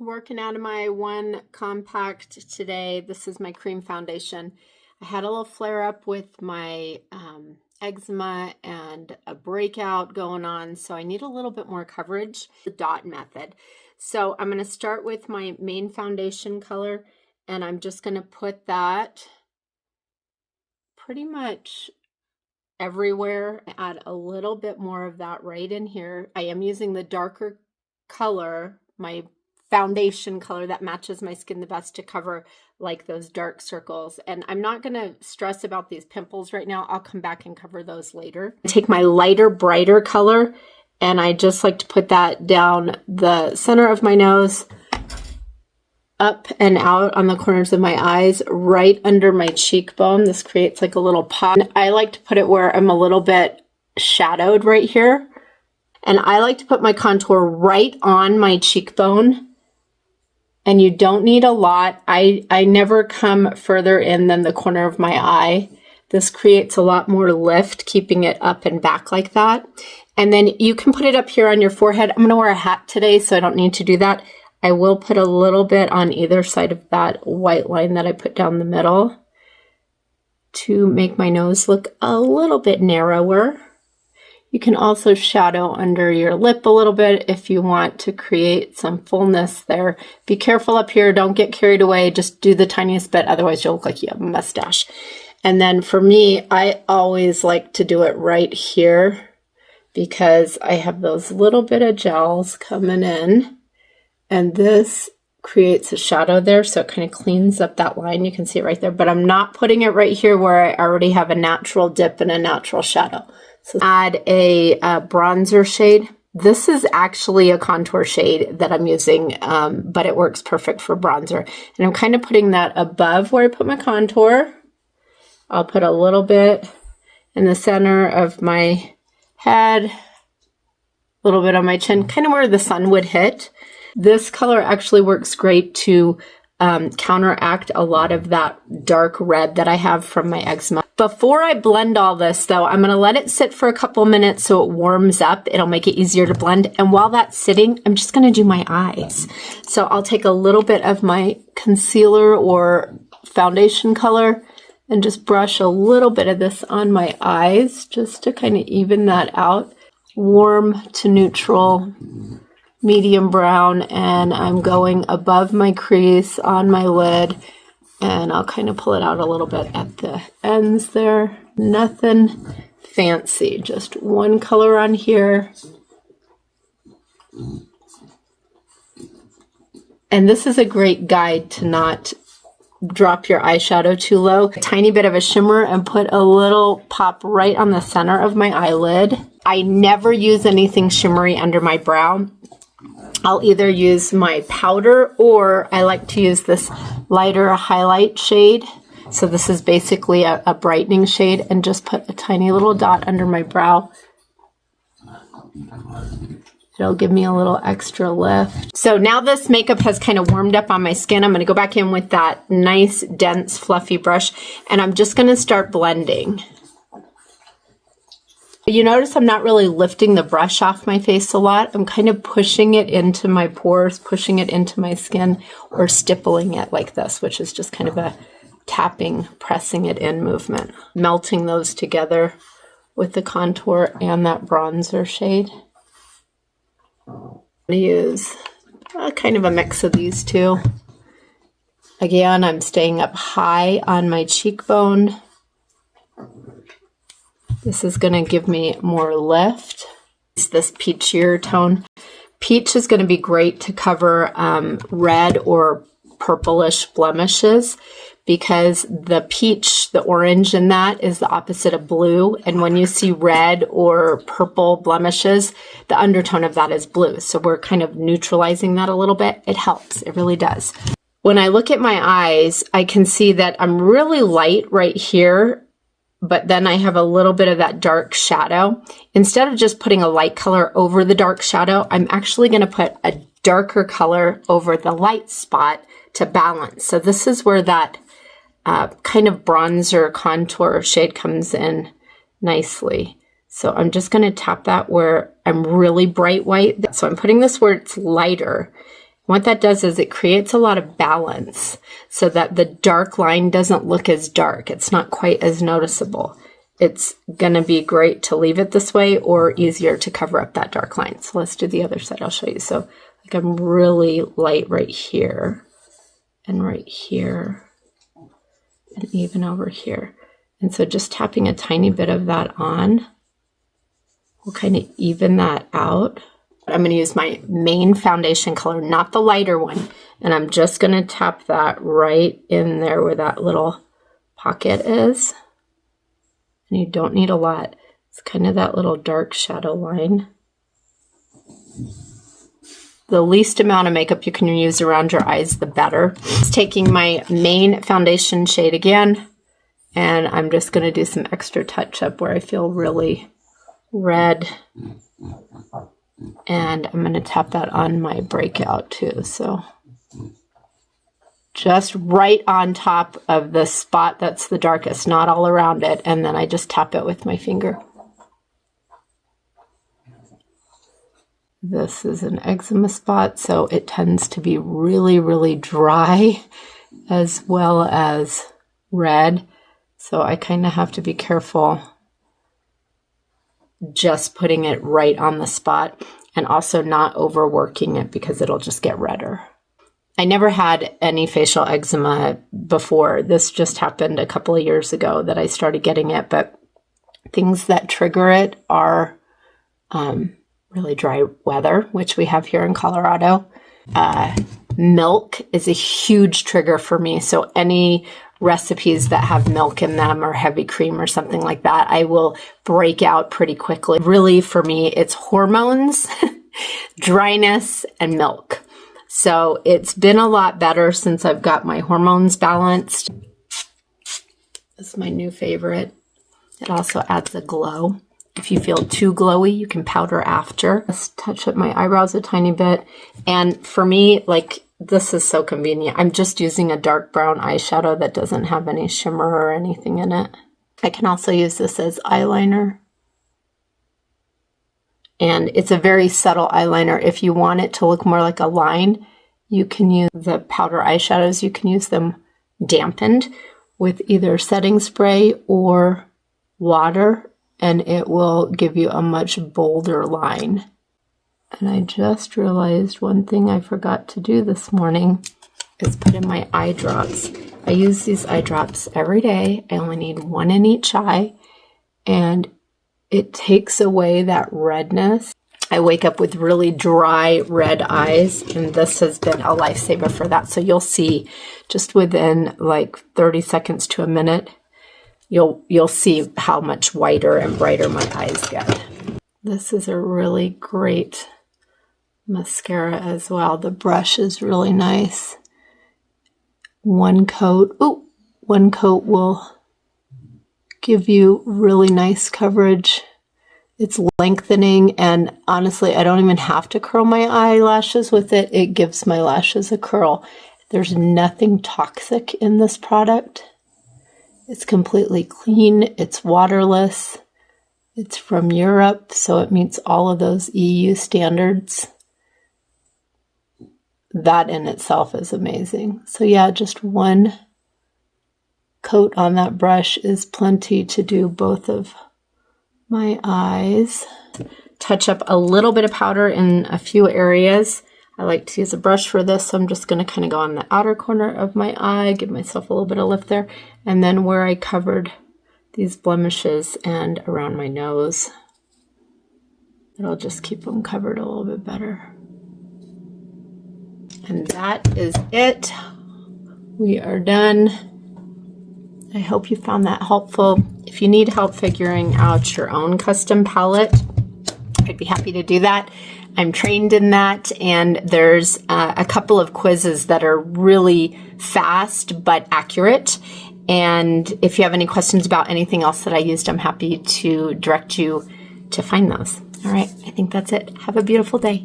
Working out of my one compact today. This is my cream foundation. I had a little flare up with my eczema and a breakout going on, so I need a little bit more coverage. The dot method. So I'm going to start with my main foundation color, and I'm just going to put that pretty much everywhere. Add a little bit more of that right in here. I am using the darker color, my foundation color that matches my skin the best, to cover like those dark circles. And I'm not going to stress about these pimples right now. I'll come back and cover those later. I take my lighter, brighter color, and I just like to put that down the center of my nose, up and out on the corners of my eyes, right under my cheekbone. This creates like a little pop. I like to put it where I'm a little bit shadowed right here. And I like to put my contour right on my cheekbone. And you don't need a lot. I never come further in than the corner of my eye. This creates a lot more lift, keeping it up and back like that. And then you can put it up here on your forehead. I'm going to wear a hat today, so I don't need to do that. I will put a little bit on either side of that white line that I put down the middle to make my nose look a little bit narrower. You can also shadow under your lip a little bit if you want to create some fullness there. Be careful up here. Don't get carried away. Just do the tiniest bit. Otherwise, you'll look like you have a mustache. And then for me, I always like to do it right here because I have those little bit of gels coming in. And this creates a shadow there, so it kind of cleans up that line. You can see it right there. But I'm not putting it right here where I already have a natural dip and a natural shadow. So add a bronzer shade. This is actually a contour shade that I'm using, but it works perfect for bronzer. And I'm kind of putting that above where I put my contour. I'll put a little bit in the center of my head, a little bit on my chin, kind of where the sun would hit. This color actually works great to counteract a lot of that dark red that I have from my eczema. Before I blend all this though, I'm going to let it sit for a couple minutes so it warms up. It'll make it easier to blend. And while that's sitting, I'm just going to do my eyes. So I'll take a little bit of my concealer or foundation color and just brush a little bit of this on my eyes just to kind of even that out. Warm to neutral, medium brown, and I'm going above my crease on my lid, and I'll kind of pull it out a little bit at the ends there. Nothing fancy, just one color on here. And this is a great guide to not drop your eyeshadow too low. A tiny bit of a shimmer and put a little pop right on the center of my eyelid. I never use anything shimmery under my brow. I'll either use my powder or I like to use this lighter highlight shade. So this is basically a brightening shade, and just put a tiny little dot under my brow. It'll give me a little extra lift. So now this makeup has kind of warmed up on my skin. I'm going to go back in with that nice, dense, fluffy brush, and I'm just going to start blending. You notice I'm not really lifting the brush off my face a lot. I'm kind of pushing it into my pores, pushing it into my skin, or stippling it like this, which is just kind of a tapping, pressing it in movement. Melting those together with the contour and that bronzer shade. I'm going to use kind of a mix of these two. Again, I'm staying up high on my cheekbone. This is going to give me more lift. It's this peachier tone. Peach is going to be great to cover red or purplish blemishes, because the peach, the orange in that, is the opposite of blue. And when you see red or purple blemishes, the undertone of that is blue. So we're kind of neutralizing that a little bit. It helps. It really does. When I look at my eyes, I can see that I'm really light right here, but then I have a little bit of that dark shadow. Instead of just putting a light color over the dark shadow, I'm actually going to put a darker color over the light spot to balance. So this is where that kind of bronzer contour shade comes in nicely. So I'm just going to tap that where I'm really bright white. So I'm putting this where it's lighter, What that does is it creates a lot of balance so that the dark line doesn't look as dark. It's not quite as noticeable. It's going to be great to leave it this way or easier to cover up that dark line. So let's do the other side. I'll show you. So like I'm really light right here and right here and even over here. And so just tapping a tiny bit of that on will kind of even that out. I'm going to use my main foundation color, not the lighter one. And I'm just going to tap that right in there where that little pocket is. And you don't need a lot. It's kind of that little dark shadow line. The least amount of makeup you can use around your eyes, the better. It's taking my main foundation shade again, and I'm just going to do some extra touch up where I feel really red. And I'm going to tap that on my breakout too. So just right on top of the spot that's the darkest, not all around it. And then I just tap it with my finger. This is an eczema spot, so it tends to be really, really dry as well as red. So I kind of have to be careful just putting it right on the spot and also not overworking it because it'll just get redder. I never had any facial eczema before. This just happened a couple of years ago that I started getting it, but things that trigger it are really dry weather, which we have here in Colorado. Milk is a huge trigger for me. So any recipes that have milk in them or heavy cream or something like that, I will break out pretty quickly. Really, for me, it's hormones, dryness, and milk. So it's been a lot better since I've got my hormones balanced. This is my new favorite. It also adds a glow. If you feel too glowy, you can powder after. Just touch up my eyebrows a tiny bit. And for me, like, this is so convenient. I'm just using a dark brown eyeshadow that doesn't have any shimmer or anything in it. I can also use this as eyeliner. And it's a very subtle eyeliner. If you want it to look more like a line, you can use the powder eyeshadows. You can use them dampened with either setting spray or water, and it will give you a much bolder line. And I just realized one thing I forgot to do this morning is put in my eye drops. I use these eye drops every day. I only need one in each eye, and it takes away that redness. I wake up with really dry red eyes, and this has been a lifesaver for that. So you'll see just within like 30 seconds to a minute, you'll see how much whiter and brighter my eyes get. This is a really great mascara as well. The brush is really nice. One coat will give you really nice coverage. It's lengthening, and honestly, I don't even have to curl my eyelashes with it. It gives my lashes a curl. There's nothing toxic in this product. It's completely clean. It's waterless. It's from Europe, so it meets all of those EU standards. That in itself is amazing. So yeah, just one coat on that brush is plenty to do both of my eyes. Touch up a little bit of powder in a few areas. I like to use a brush for this, so I'm just going to kind of go on the outer corner of my eye, give myself a little bit of lift there, and then where I covered these blemishes and around my nose, it'll just keep them covered a little bit better. And that is it. We are done. I hope you found that helpful. If you need help figuring out your own custom palette, I'd be happy to do that. I'm trained in that, and there's a couple of quizzes that are really fast but accurate. And if you have any questions about anything else that I used, I'm happy to direct you to find those. All right, I think that's it. Have a beautiful day.